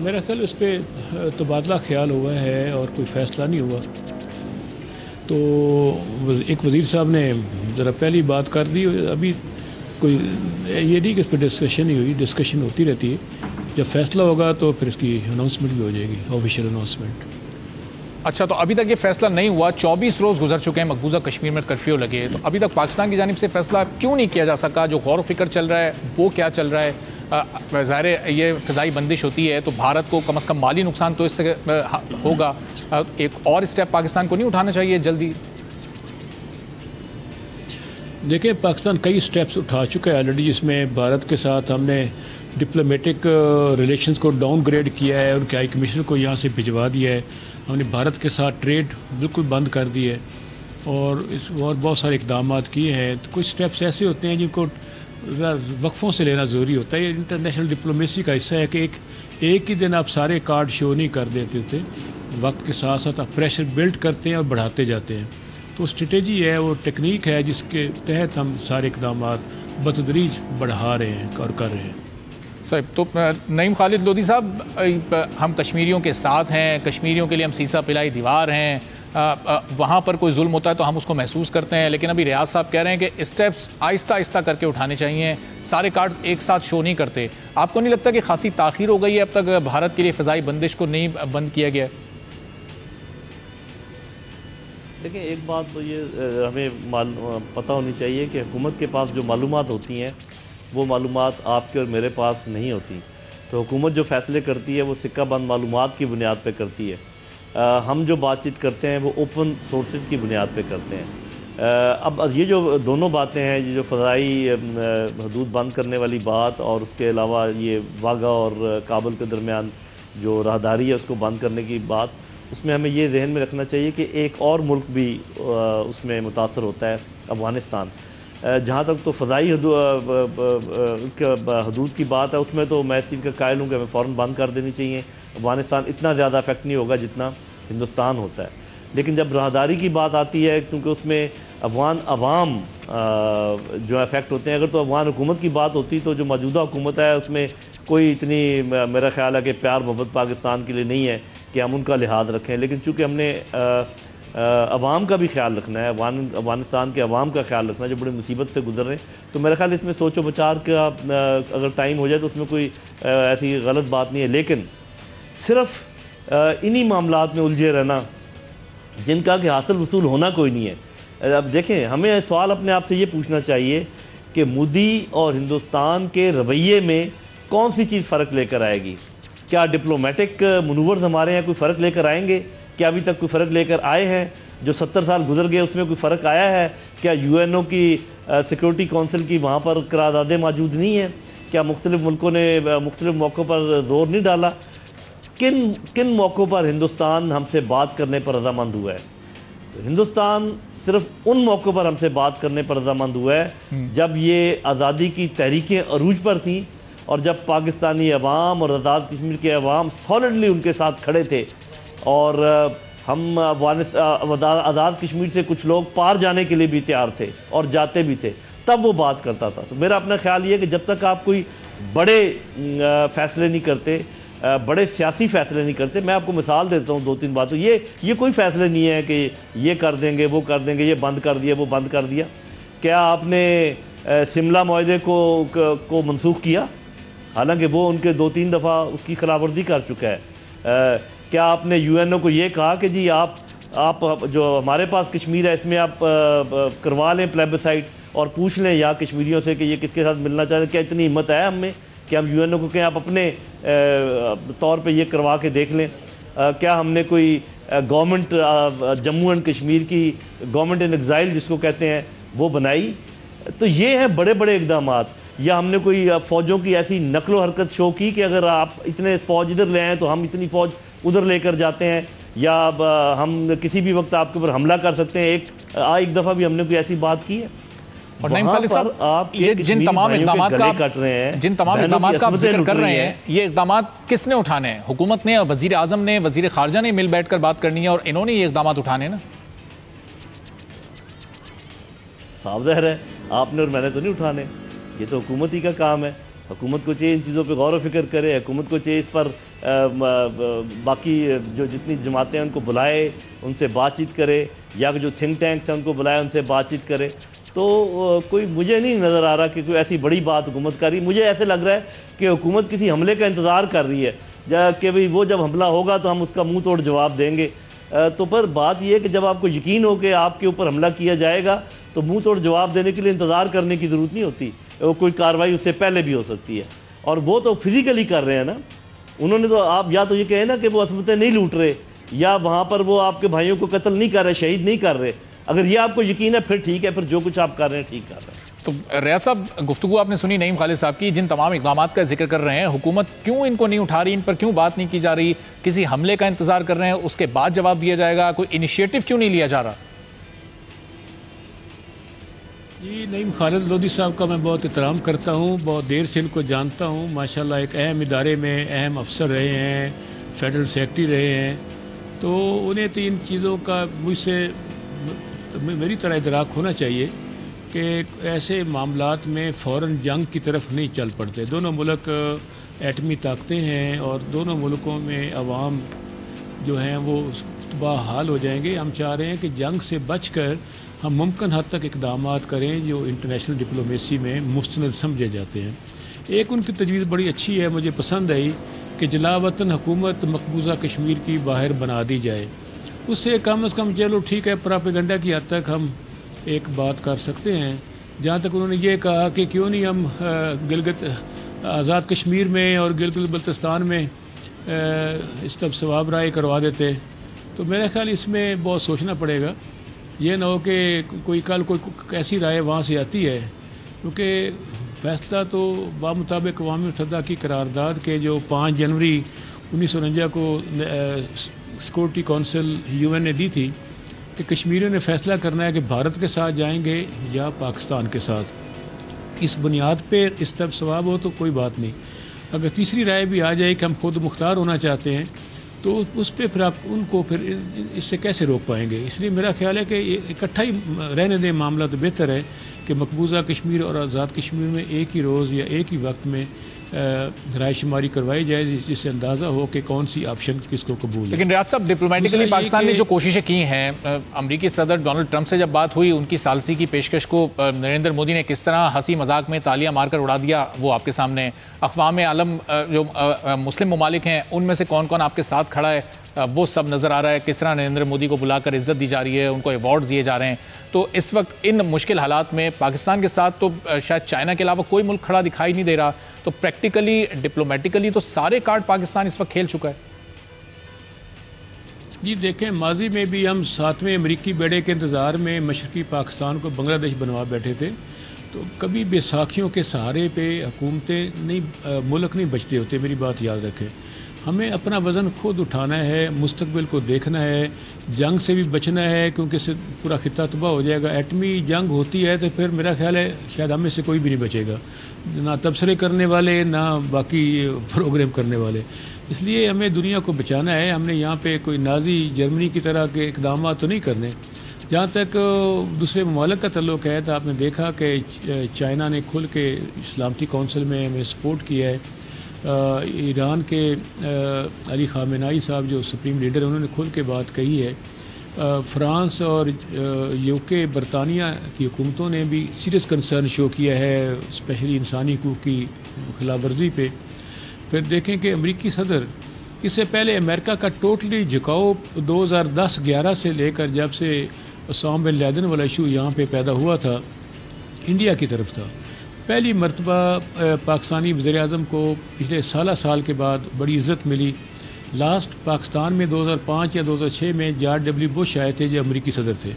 میرا خیال اس پہ تبادلہ خیال ہوا ہے اور کوئی فیصلہ نہیں ہوا. تو ایک وزیر صاحب نے ذرا پہلی بات کر دی, ابھی کوئی یہ نہیں کہ اس پہ ڈسکشن ہی ہوئی, ڈسکشن ہوتی رہتی ہے. جب فیصلہ ہوگا تو پھر اس کی اناؤنسمنٹ بھی ہو جائے گی, آفیشیل اناؤنسمنٹ. اچھا, تو ابھی تک یہ فیصلہ نہیں ہوا, 24 روز گزر چکے ہیں, مقبوضہ کشمیر میں کرفیو لگے, تو ابھی تک پاکستان کی جانب سے فیصلہ کیوں نہیں کیا جا سکا؟ جو غور و فکر چل رہا ہے وہ کیا چل رہا ہے؟ ظاہر یہ فضائی بندش ہوتی ہے تو بھارت کو کم از کم مالی نقصان تو اس سے ہوگا, ایک اور اسٹیپ پاکستان کو نہیں اٹھانا چاہیے جلدی؟ دیکھیں, پاکستان کئی سٹیپس اٹھا چکا ہے آلریڈی, جس میں بھارت کے ساتھ ہم نے ڈپلومیٹک ریلیشنز کو ڈاؤن گریڈ کیا ہے, ان کے ہائی کمیشنر کو یہاں سے بھجوا دیا ہے, ہم نے بھارت کے ساتھ ٹریڈ بالکل بند کر دی ہے, اور بہت سارے اقدامات کیے ہیں. تو کچھ سٹیپس ایسے ہوتے ہیں جن کو وقفوں سے لینا ضروری ہوتا ہے. یہ انٹرنیشنل ڈپلومیسی کا حصہ ہے کہ ایک ہی دن آپ سارے کارڈ شو نہیں کر دیتے ہوتے, وقت کے ساتھ ساتھ آپ پریشر بلڈ کرتے ہیں اور بڑھاتے جاتے ہیں. تو اسٹریٹجی ہے, وہ ٹیکنیک ہے جس کے تحت ہم سارے اقدامات بتدریج بڑھا رہے ہیں اور کر رہے ہیں. صاحب, تو نعیم خالد لودھی صاحب, ہم کشمیریوں کے ساتھ ہیں, کشمیریوں کے لیے ہم سیسا پلائی دیوار ہیں, وہاں پر کوئی ظلم ہوتا ہے تو ہم اس کو محسوس کرتے ہیں, لیکن ابھی ریاض صاحب کہہ رہے ہیں کہ اسٹیپس آہستہ آہستہ کر کے اٹھانے چاہیے, سارے کارڈز ایک ساتھ شو نہیں کرتے. آپ کو نہیں لگتا کہ خاصی تاخیر ہو گئی ہے اب تک بھارت کے لیے فضائی بندش کو نہیں بند کیا گیا؟ دیکھیں, ایک بات تو یہ ہمیں پتہ ہونی چاہیے کہ حکومت کے پاس جو معلومات ہوتی ہیں وہ معلومات آپ کے اور میرے پاس نہیں ہوتی. تو حکومت جو فیصلے کرتی ہے وہ سکہ بند معلومات کی بنیاد پہ کرتی ہے. ہم جو بات چیت کرتے ہیں وہ اوپن سورسز کی بنیاد پہ کرتے ہیں. اب یہ جو دونوں باتیں ہیں, یہ جو فضائی حدود بند کرنے والی بات اور اس کے علاوہ یہ واگا اور کابل کے درمیان جو راہداری ہے اس کو بند کرنے کی بات, اس میں ہمیں یہ ذہن میں رکھنا چاہیے کہ ایک اور ملک بھی اس میں متاثر ہوتا ہے, افغانستان. جہاں تک تو فضائی حدود کی بات ہے, اس میں تو میں اس چیز کا قائل ہوں کہ ہمیں فوراً بند کر دینی چاہیے. افغانستان اتنا زیادہ افیکٹ نہیں ہوگا جتنا ہندوستان ہوتا ہے. لیکن جب راہداری کی بات آتی ہے, کیونکہ اس میں افغان عوام جو افیکٹ ہوتے ہیں, اگر تو افغان حکومت کی بات ہوتی تو جو موجودہ حکومت ہے اس میں کوئی اتنی میرا خیال ہے کہ پیار محبت پاکستان کے لیے نہیں ہے کہ ہم ان کا لحاظ رکھیں. لیکن چونکہ ہم نے عوام کا بھی خیال رکھنا ہے, افغانستان کے عوام کا خیال رکھنا ہے جو بڑی مصیبت سے گزر رہے ہیں, تو میرا خیال اس میں سوچ و بچار کا اگر ٹائم ہو جائے تو اس میں کوئی ایسی غلط بات نہیں ہے. لیکن صرف انہی معاملات میں الجھے رہنا جن کا کہ حاصل وصول ہونا کوئی نہیں ہے. اب دیکھیں, ہمیں سوال اپنے آپ سے یہ پوچھنا چاہیے کہ مودی اور ہندوستان کے رویے میں کون سی چیز فرق لے کر آئے گی؟ کیا ڈپلومیٹک منورز ہمارے یہاں کوئی فرق لے کر آئیں گے؟ کیا ابھی تک کوئی فرق لے کر آئے ہیں؟ جو 70 سال گزر گئے اس میں کوئی فرق آیا ہے؟ کیا UN کی سیکورٹی کونسل کی وہاں پر قراردادیں موجود نہیں ہیں؟ کیا مختلف ملکوں نے مختلف موقعوں پر زور نہیں ڈالا؟ کن موقعوں پر ہندوستان ہم سے بات کرنے پر رضامند ہوا ہے؟ ہندوستان صرف ان موقعوں پر ہم سے بات کرنے پر رضامند ہوا ہے جب یہ آزادی کی تحریکیں عروج پر تھیں, اور جب پاکستانی عوام اور آزاد کشمیر کے عوام سالڈلی ان کے ساتھ کھڑے تھے, اور ہم آزاد کشمیر سے کچھ لوگ پار جانے کے لیے بھی تیار تھے اور جاتے بھی تھے, تب وہ بات کرتا تھا. تو میرا اپنا خیال یہ ہے کہ جب تک آپ کوئی بڑے فیصلے نہیں کرتے, بڑے سیاسی فیصلے نہیں کرتے, میں آپ کو مثال دیتا ہوں 2-3 باتوں. یہ کوئی فیصلے نہیں ہے کہ یہ کر دیں گے, وہ کر دیں گے, یہ بند کر دیا, وہ بند کر دیا. کیا آپ نے شملہ معاہدے کو منسوخ کیا؟ حالانکہ وہ ان کے 2-3 دفعہ اس کی خلاف ورزی کر چکا ہے. کیا آپ نے UNO کو یہ کہا کہ جی آپ جو ہمارے پاس کشمیر ہے اس میں آپ کروا لیں پلیبسائٹ اور پوچھ لیں یا کشمیریوں سے کہ یہ کس کے ساتھ ملنا چاہتے ہیں؟ کیا اتنی ہمت ہے ہم میں کہ ہم UNO کو کہیں آپ اپنے طور پہ یہ کروا کے دیکھ لیں؟ کیا ہم نے کوئی گورنمنٹ جموں اینڈ کشمیر کی گورنمنٹ ان ایگزائل جس کو کہتے ہیں وہ بنائی؟ تو یہ ہیں بڑے بڑے اقدامات. یا ہم نے کوئی فوجوں کی ایسی نقل و حرکت شو کی کہ اگر آپ اتنے فوج ادھر لے آئیں تو ہم اتنی فوج ادھر لے کر جاتے ہیں, یا ہم کسی بھی وقت آپ کے اوپر حملہ کر سکتے ہیں؟ ایک دفعہ بھی ہم نے کوئی ایسی بات کی ہے؟ اور نعیم خالد صاحب, یہ جن تمام اقدامات کا آپ ذکر کر رہے ہیں, یہ اقدامات کس نے اٹھانے ہیں؟ حکومت نے, وزیر اعظم نے, وزیر خارجہ نے مل بیٹھ کر بات کرنی ہے اور انہوں نے یہ اقدامات اٹھانے ہیں نا. صاف ظاہر ہے آپ نے اور میں نے تو نہیں اٹھانے, یہ تو حکومت ہی کا کام ہے. حکومت کو چاہیے ان چیزوں پہ غور و فکر کرے، حکومت کو چاہیے اس پر باقی جو جتنی جماعتیں ہیں ان کو بلائے، ان سے بات چیت کرے، یا جو تھنک ٹینکس ہیں ان کو بلائے، ان سے بات چیت کرے. تو کوئی مجھے نہیں نظر آ رہا کہ کوئی ایسی بڑی بات حکومت کر رہی. مجھے ایسے لگ رہا ہے کہ حکومت کسی حملے کا انتظار کر رہی ہے کہ بھئی وہ جب حملہ ہوگا تو ہم اس کا منہ توڑ جواب دیں گے. تو پر بات یہ ہے کہ جب آپ کو یقین ہو کہ آپ کے اوپر حملہ کیا جائے گا تو منہ توڑ جواب دینے کے لیے انتظار کرنے کی ضرورت نہیں ہوتی. کوئی کارروائی اس سے پہلے بھی ہو سکتی ہے. اور وہ تو فزیکلی کر رہے ہیں نا. انہوں نے تو آپ یا تو یہ کہیں نا کہ وہ عصمتیں نہیں لوٹ رہے، یا وہاں پر وہ آپ کے بھائیوں کو قتل نہیں کر رہے، شہید نہیں کر رہے. اگر یہ آپ کو یقین ہے پھر ٹھیک ہے، پھر جو کچھ آپ کر رہے ہیں ٹھیک کر رہے ہیں. تو ریاض صاحب، گفتگو آپ نے سنی نعیم خالد صاحب کی، جن تمام اقدامات کا ذکر کر رہے ہیں، حکومت کیوں ان کو نہیں اٹھا رہی، ان پر کیوں بات نہیں کی جا رہی؟ کسی حملے کا انتظار کر رہے ہیں، اس کے بعد جواب دیا جائے گا؟ کوئی انیشیٹو کیوں نہیں لیا جا رہا؟ جی، نعیم خالد لودھی صاحب کا میں بہت احترام کرتا ہوں، بہت دیر سے ان کو جانتا ہوں. ماشاءاللہ ایک اہم ادارے میں اہم افسر رہے ہیں، فیڈرل سیکرٹری رہے ہیں. تو انہیں تو ان چیزوں کا مجھ سے میری طرح ادراک ہونا چاہیے کہ ایسے معاملات میں فوراً جنگ کی طرف نہیں چل پڑتے. دونوں ملک ایٹمی طاقتیں ہیں اور دونوں ملکوں میں عوام جو ہیں وہ باحال ہو جائیں گے. ہم چاہ رہے ہیں کہ جنگ سے بچ کر ہم ممکن حد تک اقدامات کریں جو انٹرنیشنل ڈپلومیسی میں مستند سمجھے جاتے ہیں. ایک ان کی تجویز بڑی اچھی ہے، مجھے پسند آئی، کہ جلا وطن حکومت مقبوضہ کشمیر کی باہر بنا دی جائے. اس سے کم از کم چلو ٹھیک ہے، پراپیگنڈا کی حد تک ہم ایک بات کر سکتے ہیں. جہاں تک انہوں نے یہ کہا کہ کیوں نہیں ہم گلگت آزاد کشمیر میں اور گلگت بلتستان میں ثواب رائے کروا دیتے، تو میرا خیال اس میں بہت سوچنا پڑے گا. یہ نہ ہو کہ کوئی ایسی رائے وہاں سے آتی ہے، کیونکہ فیصلہ تو بمطابق اقوام متحدہ کی قرارداد کے جو 5 جنوری 1949 کو سیکورٹی کونسل UN نے دی تھی کہ کشمیریوں نے فیصلہ کرنا ہے کہ بھارت کے ساتھ جائیں گے یا پاکستان کے ساتھ. اس بنیاد پہ اس طرف ثواب ہو تو کوئی بات نہیں. اگر تیسری رائے بھی آ جائے کہ ہم خود مختار ہونا چاہتے ہیں تو اس پہ پھر آپ ان کو پھر اس سے کیسے روک پائیں گے؟ اس لیے میرا خیال ہے کہ اکٹھا ہی رہنے دیں معاملہ. تو بہتر ہے کہ مقبوضہ کشمیر اور آزاد کشمیر میں ایک ہی روز یا ایک ہی وقت میں رائے شماری کروائی جائے، جس سے اندازہ ہو کہ کون سی آپشن کس کو قبول ہے. لیکن ریاض صاحب، ڈپلومیٹکلی پاکستان نے جو کوششیں کی ہیں، امریکی صدر ڈونلڈ ٹرمپ سے جب بات ہوئی، ان کی ثالثی کی پیشکش کو نریندر مودی نے کس طرح ہنسی مذاق میں تالیاں مار کر اڑا دیا، وہ آپ کے سامنے. اقوام عالم جو مسلم ممالک ہیں، ان میں سے کون کون آپ کے ساتھ کھڑا ہے، وہ سب نظر آ رہا ہے. کس طرح نریندر مودی کو بلا کر عزت دی جا رہی ہے، ان کو ایوارڈز دیے جا رہے ہیں. تو اس وقت ان مشکل حالات میں پاکستان کے ساتھ تو شاید چائنا کے علاوہ کوئی ملک کھڑا دکھائی نہیں دے رہا. تو پریکٹیکلی ڈپلومیٹیکلی تو سارے کارڈ پاکستان اس وقت کھیل چکا ہے. جی دیکھیں، ماضی میں بھی ہم 7ویں امریکی بیڑے کے انتظار میں مشرقی پاکستان کو بنگلہ دیش بنوا بیٹھے تھے. تو کبھی بیساکھیوں کے سہارے پہ حکومتیں نہیں، ملک نہیں بچتے ہوتے. میری بات یاد رکھیں، ہمیں اپنا وزن خود اٹھانا ہے، مستقبل کو دیکھنا ہے، جنگ سے بھی بچنا ہے کیونکہ اس سے پورا خطہ تباہ ہو جائے گا. ایٹمی جنگ ہوتی ہے تو پھر میرا خیال ہے شاید ہم میں سے کوئی بھی نہیں بچے گا، نہ تبصرے کرنے والے نہ باقی پروگرام کرنے والے. اس لیے ہمیں دنیا کو بچانا ہے. ہم نے یہاں پہ کوئی نازی جرمنی کی طرح کے اقدامات تو نہیں کرنے. جہاں تک دوسرے ممالک کا تعلق ہے تو آپ نے دیکھا کہ چائنا نے کھل کے سلامتی کونسل میں ہمیں سپورٹ کیا ہے. ایران کے علی خامنائی صاحب جو سپریم لیڈر ہیں، انہوں نے کھل کے بات کہی ہے. فرانس اور UK برطانیہ کی حکومتوں نے بھی سیریس کنسرن شو کیا ہے، اسپیشلی انسانی حقوق کی خلاف ورزی پہ. پھر دیکھیں کہ امریکی صدر، اس سے پہلے امریکہ کا ٹوٹلی جھکاؤ 2010-11 سے لے کر جب سے اسامہ بن لادن والا ایشو یہاں پہ پیدا ہوا تھا، انڈیا کی طرف تھا. پہلی مرتبہ پاکستانی وزیر اعظم کو پچھلے سال کے بعد بڑی عزت ملی. لاسٹ پاکستان میں 2005 یا 2006 میں جارج W بش آئے تھے جو امریکی صدر تھے.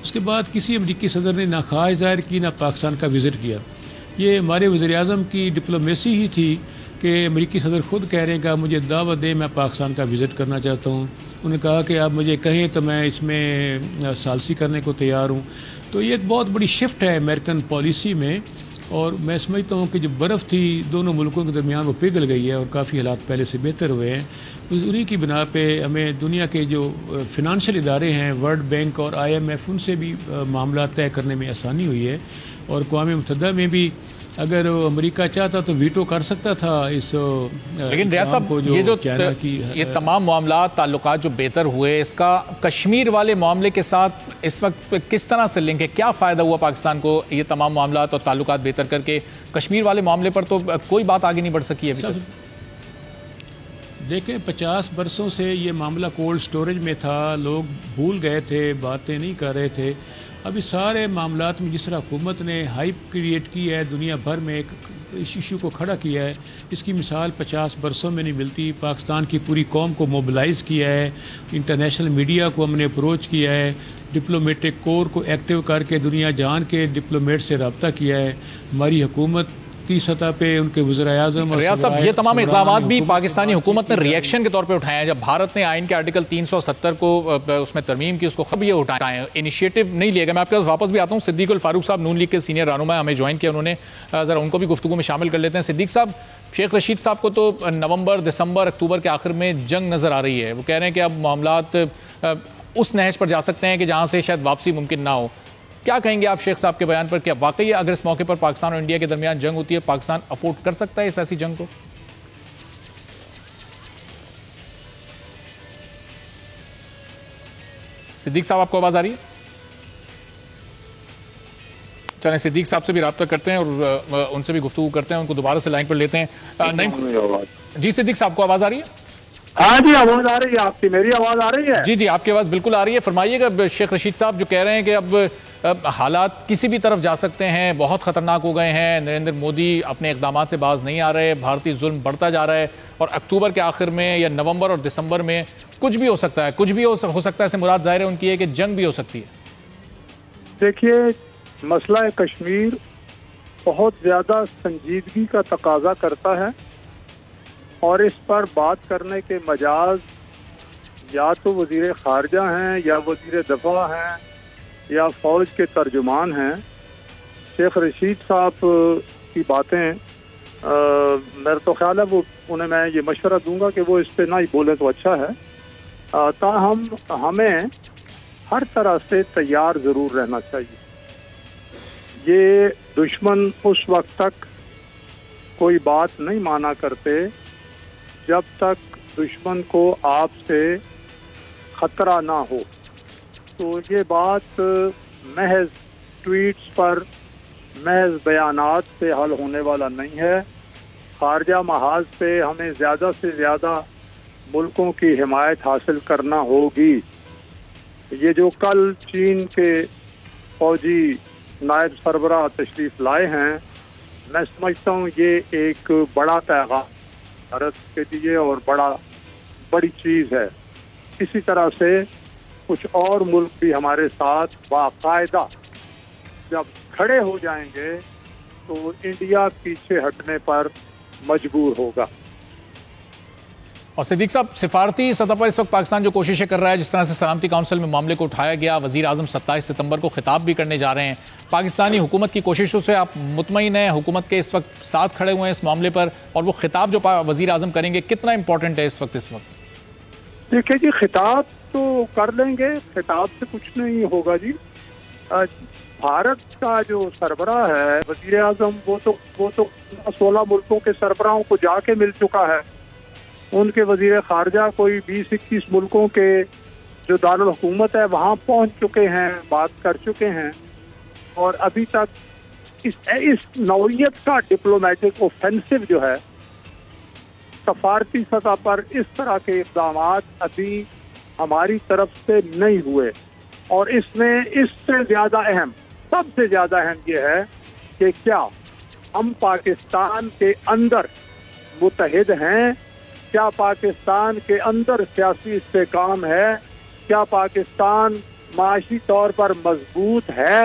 اس کے بعد کسی امریکی صدر نے نہ خواہش ظاہر کی نہ پاکستان کا وزٹ کیا. یہ ہمارے وزیر اعظم کی ڈپلومیسی ہی تھی کہ امریکی صدر خود کہہ رہے ہیں کہ آپ مجھے دعوت دیں، میں پاکستان کا وزٹ کرنا چاہتا ہوں. انہوں نے کہا کہ آپ مجھے کہیں تو میں اس میں ثالثی کرنے کو تیار ہوں. تو یہ ایک بہت بڑی شفٹ ہے امریکن پالیسی میں، اور میں سمجھتا ہوں کہ جو برف تھی دونوں ملکوں کے درمیان وہ پگھل گئی ہے اور کافی حالات پہلے سے بہتر ہوئے ہیں. انہی کی بنا پہ ہمیں دنیا کے جو فنانشل ادارے ہیں، ورلڈ بینک اور IMF، ان سے بھی معاملات طے کرنے میں آسانی ہوئی ہے. اور اقوام متحدہ میں بھی اگر امریکہ چاہتا تو ویٹو کر سکتا تھا اس لیکن ریاض صاحب یہ جو یہ تمام معاملات تعلقات جو بہتر ہوئے اس کا کشمیر والے معاملے کے ساتھ اس وقت کس طرح سے لنک ہے؟ کیا فائدہ ہوا پاکستان کو یہ تمام معاملات اور تعلقات بہتر کر کے؟ کشمیر والے معاملے پر تو کوئی بات آگے نہیں بڑھ سکی ہے ابھی تک۔ دیکھیں 50 برسوں سے یہ معاملہ کولڈ سٹوریج میں تھا، لوگ بھول گئے تھے، باتیں نہیں کر رہے تھے۔ ابھی سارے معاملات میں جس طرح حکومت نے ہائپ کریٹ کی ہے، دنیا بھر میں اس ایشو کو کھڑا کیا ہے، اس کی مثال 50 برسوں میں نہیں ملتی۔ پاکستان کی پوری قوم کو موبلائز کیا ہے، انٹرنیشنل میڈیا کو ہم نے اپروچ کیا ہے، ڈپلومیٹک کور کو ایکٹیو کر کے دنیا جان کے ڈپلومیٹ سے رابطہ کیا ہے۔ ہماری حکومت کی سطح پہ ان کے وزراء اعظم اور ریاض صاحب یہ تمام اقدامات بھی پاکستانی حکومت نے ری ایکشن کے طور پہ اٹھائے ہیں۔ جب بھارت نے آئین کے آرٹیکل 370 کو اس میں ترمیم کی، اس کو خود یہ اٹھائے ہیں، انیشیٹو نہیں لیا گیا۔ میں آپ کے پاس واپس بھی آتا ہوں۔ صدیق الفاروق صاحب نون لیگ کے سینئر رہنما ہمیں جوائن کیا، انہوں نے ذرا ان کو بھی گفتگو میں شامل کر لیتے ہیں۔ صدیق صاحب، شیخ رشید صاحب کو تو نومبر، دسمبر، اکتوبر کے آخر میں جنگ نظر آ رہی ہے۔ وہ کہہ رہے ہیں کہ اب معاملات اس نہج پر جا سکتے ہیں کہ جہاں سے شاید واپسی ممکن نہ ہو۔ کیا کہیں گے آپ شیخ صاحب کے بیان پر؟ کیا واقعی اگر اس موقع پر پاکستان اور انڈیا کے درمیان جنگ ہوتی ہے، پاکستان افورڈ کر سکتا ہے اس ایسی جنگ کو؟ صدیق صاحب آپ کو آواز آ رہی ہے؟ چلیں صدیق صاحب سے بھی رابطہ کرتے ہیں اور ان سے بھی گفتگو کرتے ہیں، ان کو دوبارہ سے لائن پر لیتے ہیں۔ جی صدیق صاحب کو آواز آ رہی ہے؟ ہاں جی آواز آ رہی ہے آپ کی، میری آواز آ رہی ہے؟ جی جی آپ کی آواز بالکل آ رہی ہے۔ فرمائیے گا شیخ رشید صاحب جو کہہ رہے ہیں کہ اب حالات کسی بھی طرف جا سکتے ہیں، بہت خطرناک ہو گئے ہیں، نریندر مودی اپنے اقدامات سے باز نہیں آ رہے، بھارتی ظلم بڑھتا جا رہا ہے، اور اکتوبر کے آخر میں یا نومبر اور دسمبر میں کچھ بھی ہو سکتا ہے، کچھ بھی ہو سکتا ہے سے مراد ظاہر ہے ان کی ہے کہ جنگ بھی ہو سکتی ہے۔ دیکھیے مسئلہ کشمیر بہت زیادہ سنجیدگی کا تقاضا کرتا ہے، اور اس پر بات کرنے کے مجاز یا تو وزیر خارجہ ہیں یا وزیر دفاع ہیں یا فوج کے ترجمان ہیں۔ شیخ رشید صاحب کی باتیں میرا تو خیال ہے وہ انہیں میں یہ مشورہ دوں گا کہ وہ اس پہ نہ ہی بولے تو اچھا ہے۔ تاہم ہمیں ہر طرح سے تیار ضرور رہنا چاہیے۔ یہ دشمن اس وقت تک کوئی بات نہیں مانا کرتے جب تک دشمن کو آپ سے خطرہ نہ ہو۔ تو یہ بات محض ٹویٹس پر، محض بیانات سے حل ہونے والا نہیں ہے۔ خارجہ محاذ پہ ہمیں زیادہ سے زیادہ ملکوں کی حمایت حاصل کرنا ہوگی۔ یہ جو کل چین کے فوجی نائب سربراہ تشریف لائے ہیں، میں سمجھتا ہوں یہ ایک بڑا پیغام بھارت کے لیے اور بڑی چیز ہے۔ اسی طرح سے کچھ اور ملک بھی ہمارے ساتھ باقاعدہ جب کھڑے ہو جائیں گے تو انڈیا پیچھے ہٹنے پر مجبور ہوگا۔ اور صدیق صاحب سفارتی سطح پر اس وقت پاکستان جو کوششیں کر رہا ہے، جس طرح سے سلامتی کونسل میں معاملے کو اٹھایا گیا، وزیر اعظم 27 ستمبر کو خطاب بھی کرنے جا رہے ہیں، پاکستانی حکومت کی کوششوں سے آپ مطمئن ہیں؟ حکومت کے اس وقت ساتھ کھڑے ہوئے ہیں اس معاملے پر، اور وہ خطاب جو وزیر اعظم کریں گے کتنا امپورٹنٹ ہے اس وقت؟ دیکھیں جی خطاب تو کر لیں گے، خطاب سے کچھ نہیں ہوگا جی۔ بھارت کا جو سربراہ ہے وزیر اعظم، وہ تو 16 ملکوں کے سربراہوں کو جا کے مل چکا ہے۔ ان کے وزیر خارجہ کوئی 20-21 ملکوں کے جو دارالحکومت ہے وہاں پہنچ چکے ہیں، بات کر چکے ہیں، اور ابھی تک اس نوعیت کا ڈپلومیٹک اوفینسو جو ہے سفارتی سطح پر اس طرح کے اقدامات ابھی ہماری طرف سے نہیں ہوئے۔ اور اس میں اس سے زیادہ اہم، سب سے زیادہ اہم یہ ہے کہ کیا ہم پاکستان کے اندر متحد ہیں، کیا پاکستان کے اندر سیاسی استحکام ہے، کیا پاکستان معاشی طور پر مضبوط ہے،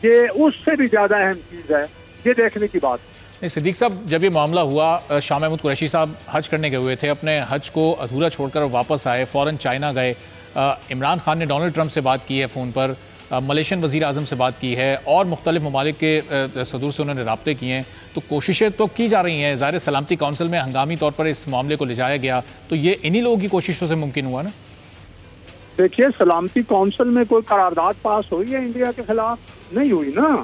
یہ اس سے بھی زیادہ اہم چیز ہے، یہ دیکھنے کی بات۔ صدیق صاحب جب یہ معاملہ ہوا، شاہ محمود قریشی صاحب حج کرنے گئے ہوئے تھے، اپنے حج کو ادھورا چھوڑ کر واپس آئے، فوراً چائنا گئے، عمران خان نے ڈونلڈ ٹرمپ سے بات کی ہے فون پر، ملیشین وزیر اعظم سے بات کی ہے، اور مختلف ممالک کے صدور سے انہوں نے رابطے کیے ہیں، تو کوششیں تو کی جا رہی ہیں۔ ظاہر سلامتی کونسل میں ہنگامی طور پر اس معاملے کو لے جایا گیا، تو یہ انہی لوگوں کی کوششوں سے ممکن ہوا نا؟ دیکھیے سلامتی کونسل میں کوئی قرارداد پاس ہوئی ہے انڈیا کے خلاف؟ نہیں ہوئی نا۔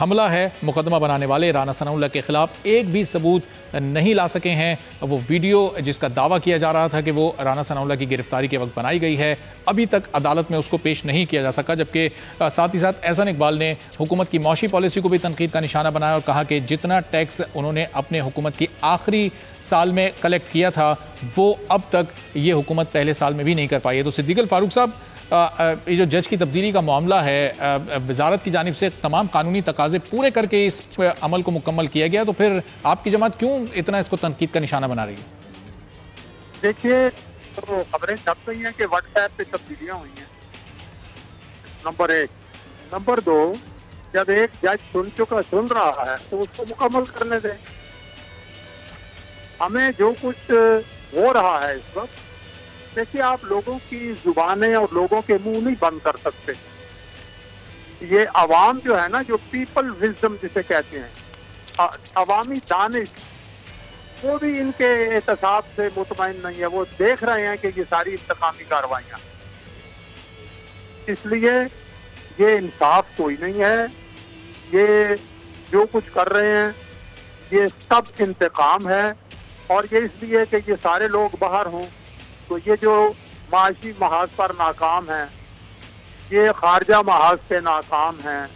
حملہ ہے. مقدمہ بنانے والے رانا ثناء اللہ کے خلاف ایک بھی ثبوت نہیں لا سکے ہیں. وہ ویڈیو جس کا دعویٰ کیا جا رہا تھا کہ وہ رانا ثناء اللہ کی گرفتاری کے وقت بنائی گئی ہے, ابھی تک عدالت میں اس کو پیش نہیں کیا جا سکا. جبکہ ساتھ ہی ساتھ احسان اقبال نے حکومت کی معاشی پالیسی کو بھی تنقید کا نشانہ بنایا اور کہا کہ جتنا ٹیکس انہوں نے اپنے حکومت کی آخری سال میں کلیکٹ کیا تھا وہ اب تک یہ حکومت پہلے سال میں بھی نہیں کر پائی ہے. تو صدیق الفاروق صاحب, یہ جو جج کی تبدیلی کا معاملہ ہے, وزارت کی جانب سے تمام قانونی تقاضے پورے کر کے اس عمل کو مکمل کیا گیا, تو پھر آپ کی جماعت کیوں اتنا اس کو تنقید کا نشانہ بنا رہی ہے؟ دیکھیے, تو خبریں چھپ گئی ہیں کہ واٹس ایپ پہ تبدیلیاں ہوئی ہیں, نمبر 1. نمبر 2, جب ایک جج سن رہا ہے تو اس کو مکمل کرنے دیں. ہمیں جو کچھ ہو رہا ہے اس وقت, دیکھیے آپ لوگوں کی زبانیں اور لوگوں کے منہ نہیں بند کر سکتے. یہ عوام جو ہے نا, جو پیپل وزڈم جسے کہتے ہیں, عوامی دانش, وہ بھی ان کے احتساب سے مطمئن نہیں ہے. وہ دیکھ رہے ہیں کہ یہ ساری انتقامی کارروائیاں, اس لیے یہ انصاف کوئی نہیں ہے. یہ جو کچھ کر رہے ہیں یہ سب انتقام ہے, اور یہ اس لیے کہ یہ سارے لوگ باہر ہوں. تو یہ جو معاشی محاذ پر ناکام ہیں, یہ خارجہ محاذ سے ناکام ہیں,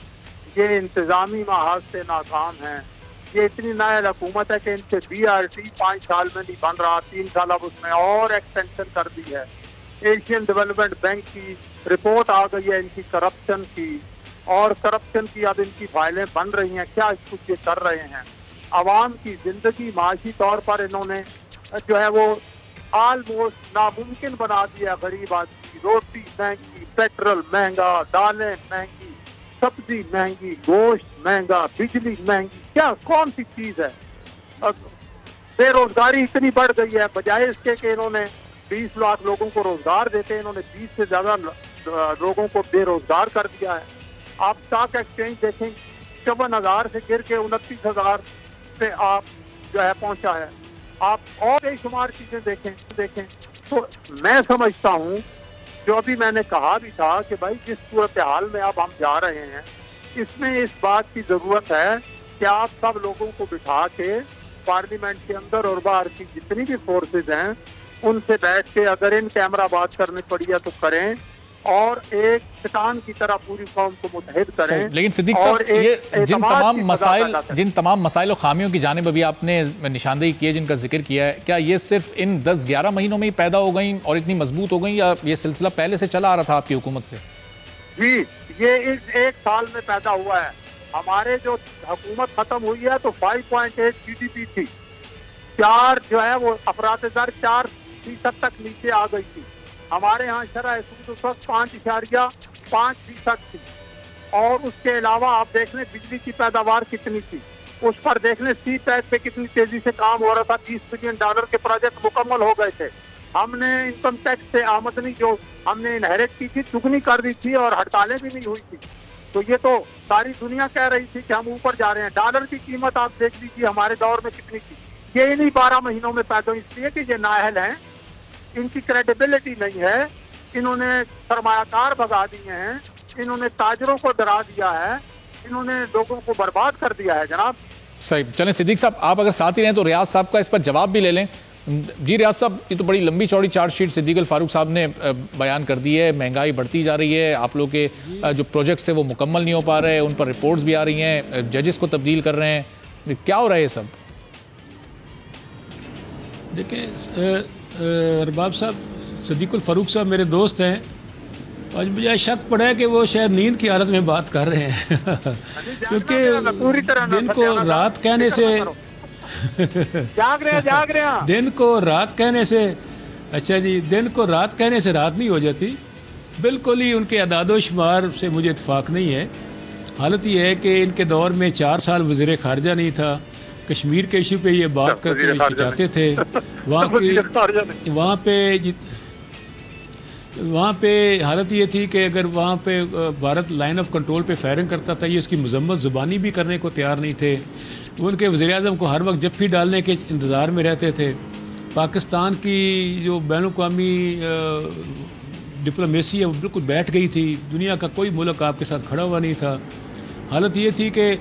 یہ انتظامی محاذ سے ناکام ہیں. یہ اتنی نائل حکومت ہے کہ ان سے BRT 5 سال میں نہیں بن رہا, 3 سال اب اس میں اور ایکسٹینشن کر دی ہے. ایشین ڈیولپمنٹ بینک کی رپورٹ آ گئی ہے ان کی کرپشن کی, اور کرپشن کی اب ان کی فائلیں بن رہی ہیں. کیا کچھ یہ کر رہے ہیں. عوام کی زندگی معاشی طور پر انہوں نے جو ہے وہ آلموسٹ ناممکن بنا دیا. غریب آدمی کی روٹی مہنگی, پیٹرول مہنگا, دالیں مہنگی, سبزی مہنگی, گوشت مہنگا, بجلی مہنگی. کیا کون سی چیز ہے. بے روزگاری اتنی بڑھ گئی ہے, بجائے اس کے کہ انہوں نے 20 لاکھ لوگوں کو روزگار دیتے, انہوں نے 20 سے زیادہ لوگوں کو بے روزگار کر دیا ہے. آپ اسٹاک ایکسچینج دیکھیں, 54,000 سے گر کے 29,000 پہ آپ جو ہے پہنچا ہے. آپ اور بے شمار چیزیں دیکھیں. تو میں سمجھتا ہوں, جو ابھی میں نے کہا بھی تھا کہ بھائی جس صورتحال میں اب ہم جا رہے ہیں, اس میں اس بات کی ضرورت ہے کہ آپ سب لوگوں کو بٹھا کے پارلیمنٹ کے اندر اور باہر کی جتنی بھی فورسز ہیں ان سے بیٹھ کے, اگر ان کیمرہ بات کرنی پڑی ہے تو کریں, اور ایک چٹان کی طرح پوری قوم کو متحد کریں. لیکن صدیق صاحب, یہ جن تمام مسائل و خامیوں کی جانب ابھی آپ نے نشاندہی کی ہے, جن کا ذکر کیا ہے, کیا یہ صرف ان 10-11 مہینوں میں ہی پیدا ہو گئیں اور اتنی مضبوط ہو گئیں, یا یہ سلسلہ پہلے سے چلا آ رہا تھا آپ کی حکومت سے؟ جی, یہ اس 1 سال میں پیدا ہوا ہے. ہمارے جو حکومت ختم ہوئی ہے تو 5.8 GDP تھی, 4 جو ہے وہ افراط زر 4% تک نیچے آ گئی تھی. ہمارے ہاں شرح سود اس وقت 5.5% تھی. اور اس کے علاوہ آپ دیکھ لیں بجلی کی پیداوار کتنی تھی, اس پر دیکھ لیں سی پیک پہ کتنی تیزی سے کام ہو رہا تھا. $20 بلین کے پروجیکٹ مکمل ہو گئے تھے. ہم نے انکم ٹیکس سے آمدنی جو ہم نے انہیریٹ کی تھی دگنی کر دی تھی, اور ہڑتالیں بھی نہیں ہوئی تھی. تو یہ تو ساری دنیا کہہ رہی تھی کہ ہم اوپر جا رہے ہیں. ڈالر کی قیمت آپ دیکھ لیجیے ہمارے دور میں کتنی تھی. یہ انہی 12 مہینوں میں پیدا ہوئی, اس لیے کہ یہ نااہل ہیں, ان کی کریڈیبلٹی نہیں ہے. انہوں نے سرمایہ کار بھگا دیے ہیں, انہوں نے تاجروں کو ڈرا دیا ہے, انہوں نے لوگوں کو برباد کر دیا ہے. جناب صحیح. چلیں صدیق صاحب, آپ اگر ساتھ ہی رہیں تو ریاض صاحب کا اس پر جواب بھی لے لیں. جی ریاض صاحب, یہ تو بڑی لمبی چوڑی چارج شیٹ صدیق الفاروق صاحب نے بیان کر دی ہے. مہنگائی بڑھتی جا رہی ہے, آپ لوگ کے جو پروجیکٹس ہیں وہ مکمل نہیں ہو پا رہے, ان پر رپورٹس بھی آ رہی ہیں, ججز کو تبدیل کر رہے ہیں. کیا ہو رہا ہے یہ سب؟ دیکھیں ارباب صاحب, صدیق الفاروق صاحب میرے دوست ہیں, آج مجھے شک پڑا ہے کہ وہ شاید نیند کی حالت میں بات کر رہے ہیں, کیونکہ دن کو رات کہنے سے جاگ رہے ہیں دن کو رات کہنے سے, اچھا جی, دن کو رات کہنے سے رات نہیں ہو جاتی. بالکل ہی ان کے اعداد و شمار سے مجھے اتفاق نہیں ہے. حالت یہ ہے کہ ان کے دور میں 4 سال وزیر خارجہ نہیں تھا. کشمیر کے ایشو پہ یہ بات کرتے چاہتے تھے. وہاں پہ حالت یہ تھی کہ اگر وہاں پہ بھارت لائن آف کنٹرول پہ فائرنگ کرتا تھا, یہ اس کی مذمت زبانی بھی کرنے کو تیار نہیں تھے. وہ ان کے وزیر اعظم کو ہر وقت جپھی ڈالنے کے انتظار میں رہتے تھے. پاکستان کی جو بین الاقوامی ڈپلومیسی ہے وہ بالکل بیٹھ گئی تھی. دنیا کا کوئی ملک آپ کے ساتھ کھڑا ہوا نہیں تھا. حالت یہ تھی کہ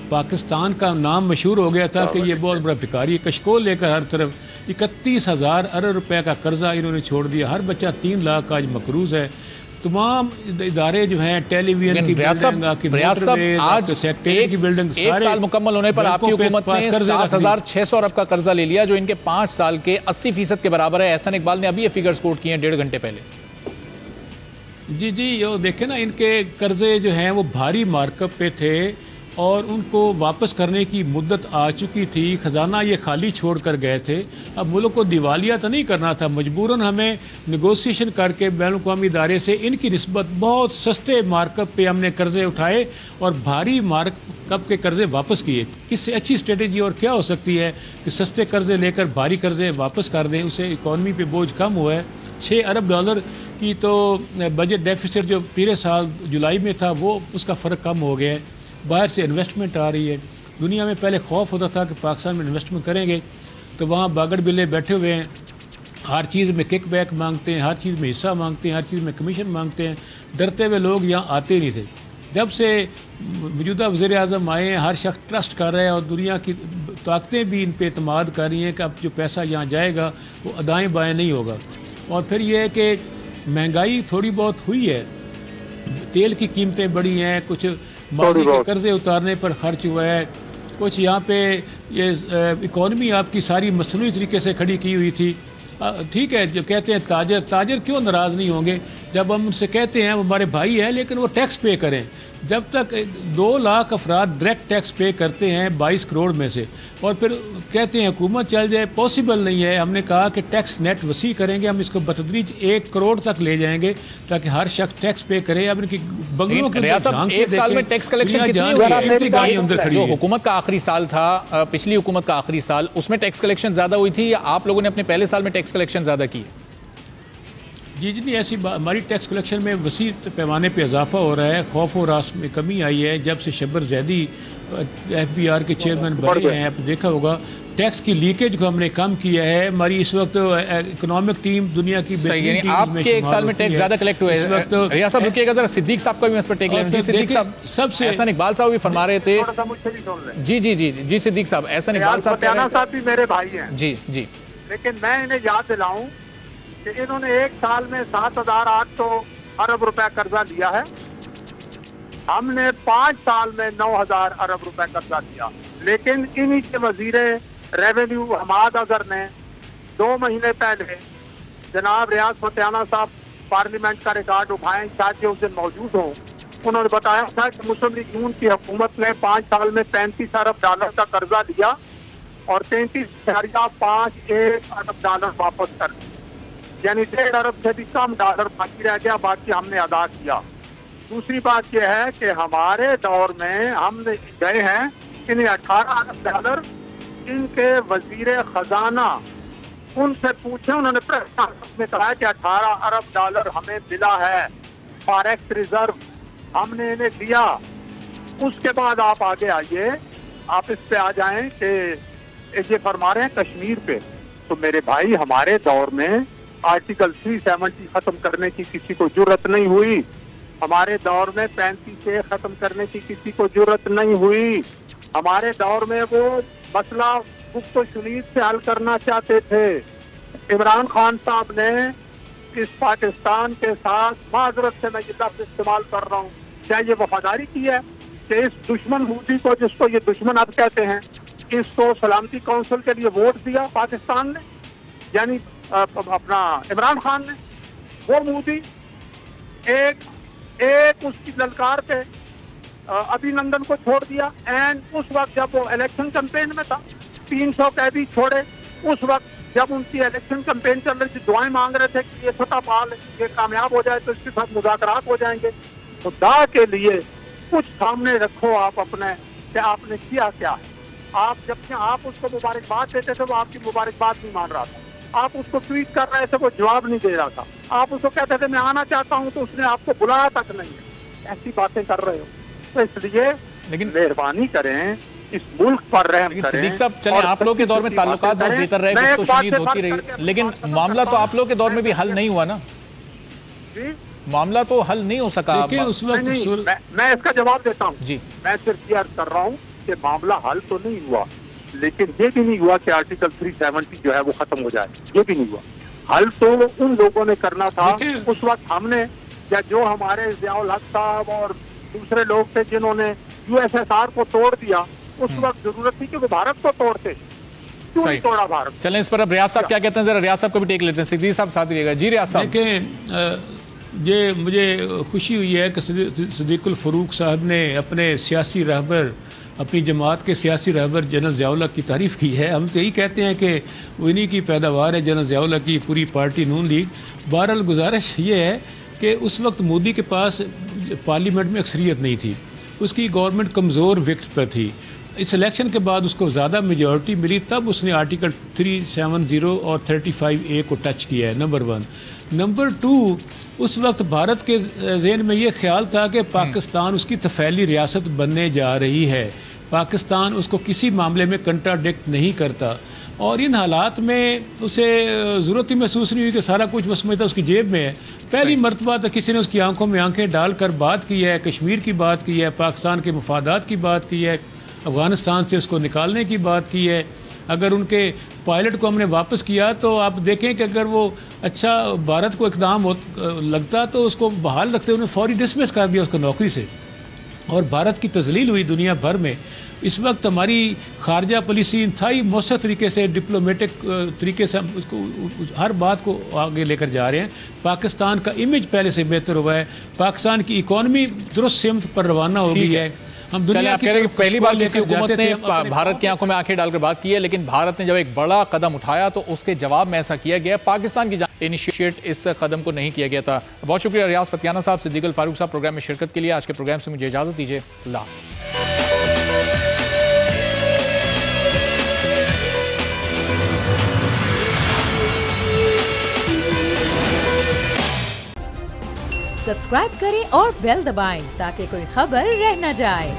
پاکستان کا نام مشہور ہو گیا تھا کہ یہ بہت بڑا بھکاری کشکول لے کر ہر طرف 31,000 ارب روپے کا قرضہ انہوں نے چھوڑ دیا. ہر بچہ 3 لاکھ آج مقروض ہے. تمام ادارے جو ہیں ٹیلی ویژن کی بلڈنگ، آج سیکٹریٹ کی بلڈنگ، ایک سال مکمل ہونے پر آپ کی حکومت نے 7,600 ارب کا قرضہ لے لیا جو ان کے 5 سال کے 80% کے برابر ہے. احسن اقبال نے ابھی یہ فگرز کوٹ کیے ہیں 1.5 گھنٹے پہلے. جی یہ دیکھیں نا، ان کے قرضے جو ہیں وہ بھاری مارکپ پہ تھے اور ان کو واپس کرنے کی مدت آ چکی تھی. خزانہ یہ خالی چھوڑ کر گئے تھے. اب ملک کو دیوالیہ تو نہیں کرنا تھا، مجبوراً ہمیں نیگوسیشن کر کے بین الاقوامی ادارے سے ان کی نسبت بہت سستے مارکپ پہ ہم نے قرضے اٹھائے اور بھاری مارکپ کے قرضے واپس کیے. اس سے اچھی اسٹریٹجی اور کیا ہو سکتی ہے کہ سستے قرضے لے کر بھاری قرضے واپس کر دیں. اسے اکانومی پہ بوجھ کم ہوا ہے. 6 ارب ڈالر کی تو بجٹ ڈیفیسٹ جو پچھلے سال جولائی میں تھا وہ اس کا فرق کم ہو گیا ہے. باہر سے انویسٹمنٹ آ رہی ہے. دنیا میں پہلے خوف ہوتا تھا کہ پاکستان میں انویسٹمنٹ کریں گے تو وہاں باگڑ بلے بیٹھے ہوئے ہیں، ہر چیز میں کک بیک مانگتے ہیں، ہر چیز میں حصہ مانگتے ہیں، ہر چیز میں کمیشن مانگتے ہیں. ڈرتے ہوئے لوگ یہاں آتے نہیں تھے. جب سے موجودہ وزیر اعظم آئے ہیں ہر شخص ٹرسٹ کر رہے ہیں اور دنیا کی طاقتیں بھی ان پہ اعتماد کر رہی ہیں کہ اب جو پیسہ یہاں جائے گا وہ ادائیں بائیں نہیں ہوگا. اور پھر یہ ہے کہ مہنگائی تھوڑی بہت ہوئی ہے، تیل کی قیمتیں بڑھی ہیں، کچھ ماضی کے قرضے اتارنے پر خرچ ہوا ہے، کچھ یہاں پہ یہ اکانومی آپ کی ساری مصنوعی طریقے سے کھڑی کی ہوئی تھی. ٹھیک ہے، جو کہتے ہیں تاجر کیوں ناراض نہیں ہوں گے جب ہم ان سے کہتے ہیں وہ ہمارے بھائی ہیں لیکن وہ ٹیکس پے کریں. جب تک 2 لاکھ افراد ڈائریکٹ ٹیکس پے کرتے ہیں 22 کروڑ میں سے اور پھر کہتے ہیں حکومت چل جائے، پاسبل نہیں ہے. ہم نے کہا کہ ٹیکس نیٹ وسیع کریں گے، ہم اس کو بتدریج 1 کروڑ تک لے جائیں گے تاکہ ہر شخص ٹیکس پے کرے. اب ان کی بنگلوں کے ایک سال میں ٹیکس کلیکشن کتنی جو حکومت کا آخری سال تھا، پچھلی حکومت کا آخری سال، اس میں ٹیکس کلیکشن زیادہ ہوئی تھی یا آپ لوگوں نے اپنے پہلے سال میں ٹیکس کلیکشن زیادہ کی؟ جی نہیں، ایسی ہماری ٹیکس کلیکشن میں وسیع پیمانے پہ اضافہ ہو رہا ہے. خوف و راس میں کمی آئی ہے جب سے شبر زیدی FBR کے چیئرمین بنے ہیں. آپ نے دیکھا ہوگا ٹیکس کی لیکیج کو ہم نے کم کیا ہے. ہماری اس وقت اکنامک ٹیم دنیا کی یعنی آپ کے ایک سال میں ٹیکس زیادہ کلیکٹ ہوئے. ریاض صاحب رکیے گا ذرا، صدیق صاحب کا بھی اس پر ٹیک لیں. جی صدیق صاحب، سب سے احسن اقبال صاحب بھی فرما رہے تھے. جی صدیق صاحب، احسن اقبال صاحب بھی میرے بھائی ہیں. جی لیکن میں انہیں یاد دلاؤں کہ انہوں نے 1 سال میں 7,800 ارب روپے قرضہ لیا ہے. ہم نے 5 سال میں 9,000 ارب روپے قرضہ لیا. لیکن انہی کے وزیر ریونیو حماد اظہر نے 2 مہینے پہلے جناب ریاض فتحانہ صاحب پارلیمنٹ کا ریکارڈ اٹھائیں، شاید اس دن موجود ہوں. انہوں نے بتایا تھا کہ مسلم لیگ نون کی حکومت نے 5 سال میں 35 ارب ڈالر کا قرضہ لیا اور 33.51 ارب ڈالر واپس کر دیا. یعنی 1.5 ارب سے بھی کم ڈالر باقی رہ گیا، باقی ہم نے ادا کیا. دوسری بات یہ ہے کہ ہمارے دور میں ہم نے گئے ہیں انہیں 18 ارب ڈالر. ان کے وزیر خزانہ ان سے پوچھیں، انہوں نے پریس کانفرنس میں کہا کہ 18 ارب ڈالر ہمیں ملا ہے فاریکس ریزرو، ہم نے انہیں دیا. اس کے بعد آپ آگے آئیے، آپ اس پہ آ جائیں کہ یہ فرما رہے ہیں کشمیر پہ. تو میرے بھائی ہمارے دور میں آرٹیکل 370 ختم کرنے کی کسی کو جرت نہیں ہوئی. ہمارے دور میں 35A ختم کرنے کی کسی کو جرت نہیں ہوئی. ہمارے دور میں وہ مسئلہ گفت و شنید سے حل کرنا چاہتے تھے. عمران خان صاحب نے اس پاکستان کے ساتھ، معذرت سے میں یہ لفظ استعمال کر رہا ہوں، کیا یہ وفاداری کی ہے کہ اس دشمن مودی کو، جس کو یہ دشمن اب کہتے ہیں، اس کو سلامتی کونسل کے لیے ووٹ دیا پاکستان نے، یعنی اپنا عمران خان نے. وہ مودی ایک اس کی للکار پہ ابھی نندن کو چھوڑ دیا. اینڈ اس وقت جب وہ الیکشن کمپین میں تھا 300 قیدی چھوڑے. اس وقت جب ان کی الیکشن کمپین چل رہی تھی دعائیں مانگ رہے تھے کہ یہ فتح پال یہ کامیاب ہو جائے تو اس کے ساتھ مذاکرات ہو جائیں گے. خدا کے لیے کچھ سامنے رکھو آپ اپنے کہ آپ نے کیا کیا ہے. آپ جب آپ اس کو مبارکباد دیتے تھے وہ آپ کی مبارکباد نہیں مان رہا تھا. آپ اس کو ٹویٹ کر رہے تھے وہ جواب نہیں دے رہا تھا. آپ اس کو کہتے تھے میں آنا چاہتا ہوں تو اس نے آپ کو بلایا تک نہیں ہے. ایسی باتیں کر رہے ہو تو اس لیے لیکن مہربانی کریں اس ملک پر رحم کریں. صدیق صاحب چلیں، آپ لوگوں کے دور میں تعلقات بہت بہتر رہے، گفتگو شنید ہوتی رہی، لیکن معاملہ تو آپ لوگوں کے دور میں بھی حل نہیں ہوا نا. جی معاملہ تو حل نہیں ہو سکا. دیکھیں اس وقت میں اس کا جواب دیتا ہوں جی. میں صرف یہ عرض کر رہا ہوں کہ معاملہ حل تو نہیں ہوا، لیکن یہ بھی نہیں ہوا کہ آرٹیکل 370 جو ہے وہ ختم ہو جائے. یہ بھی نہیں ہوا. حل تو ان لوگوں نے کرنا تھا. اس وقت ہم نے یا جو ہمارے ضیاء الحق صاحب اور دوسرے لوگ تھے جنہوں نے USSR کو توڑ دیا، اس وقت ضرورت تھی کہ وہ بھارت کو توڑتے. کیوں نہیں توڑا بھارت؟ چلیں اس پر اب ریاض صاحب کیا کہتے ہیں، ذرا ریاض صاحب کو بھی ٹیک لیتے ہیں. صدیق صاحب ساتھ رہیے گا. جی ریاض صاحب. دیکھیں یہ مجھے خوشی ہوئی ہے کہ صدیق الفروق صاحب نے اپنے سیاسی رہبر، اپنی جماعت کے سیاسی رہبر جنرل ضیاء الحق کی تعریف کی ہے. ہم تو یہی کہتے ہیں کہ انہی کی پیداوار ہے جنرل ضیاء الحق کی پوری پارٹی نون لیگ. بہرحال گزارش یہ ہے کہ اس وقت مودی کے پاس پارلیمنٹ میں اکثریت نہیں تھی، اس کی گورنمنٹ کمزور وکٹ پر تھی. اس الیکشن کے بعد اس کو زیادہ میجورٹی ملی، تب اس نے آرٹیکل 370 اور 35A کو ٹچ کیا ہے. نمبر 1. نمبر 2، اس وقت بھارت کے ذہن میں یہ خیال تھا کہ پاکستان اس کی طفیلی ریاست بننے جا رہی ہے، پاکستان اس کو کسی معاملے میں کنٹراڈکٹ نہیں کرتا، اور ان حالات میں اسے ضرورت ہی محسوس نہیں ہوئی کہ سارا کچھ وہ سمجھتا اس کی جیب میں ہے. پہلی مرتبہ تو کسی نے اس کی آنکھوں میں آنکھیں ڈال کر بات کی ہے، کشمیر کی بات کی ہے، پاکستان کے مفادات کی بات کی ہے، افغانستان سے اس کو نکالنے کی بات کی ہے. اگر ان کے پائلٹ کو ہم نے واپس کیا تو آپ دیکھیں کہ اگر وہ اچھا بھارت کو اقدام لگتا تو اس کو بحال رکھتے انہوں نے فوری ڈسمس کر دیا اس کو نوکری سے، اور بھارت کی تذلیل ہوئی دنیا بھر میں. اس وقت ہماری خارجہ پالیسی انتہائی مؤثر طریقے سے ڈپلومیٹک طریقے سے ہم اس کو ہر بات کو آگے لے کر جا رہے ہیں. پاکستان کا امیج پہلے سے بہتر ہوا ہے، پاکستان کی اکانومی درست سمت پر روانہ ہو گئی ہے. ہم دنیا کی پہلی بار کسی حکومت نے بھارت کی آنکھوں میں آنکھیں ڈال کر بات کی ہے، لیکن بھارت نے جب ایک بڑا قدم اٹھایا تو اس کے جواب میں ایسا کیا گیا. پاکستان کی جانب انیشیٹ اس قدم کو نہیں کیا گیا تھا. بہت شکریہ ریاض فتیانہ صاحب، صدیق الفاروق صاحب پروگرام میں شرکت کے لیے. آج کے پروگرام سے مجھے اجازت دیجیے. اللہ حافظ. سبسکرائب کریں اور بیل دبائیں تاکہ کوئی خبر رہ نہ جائے.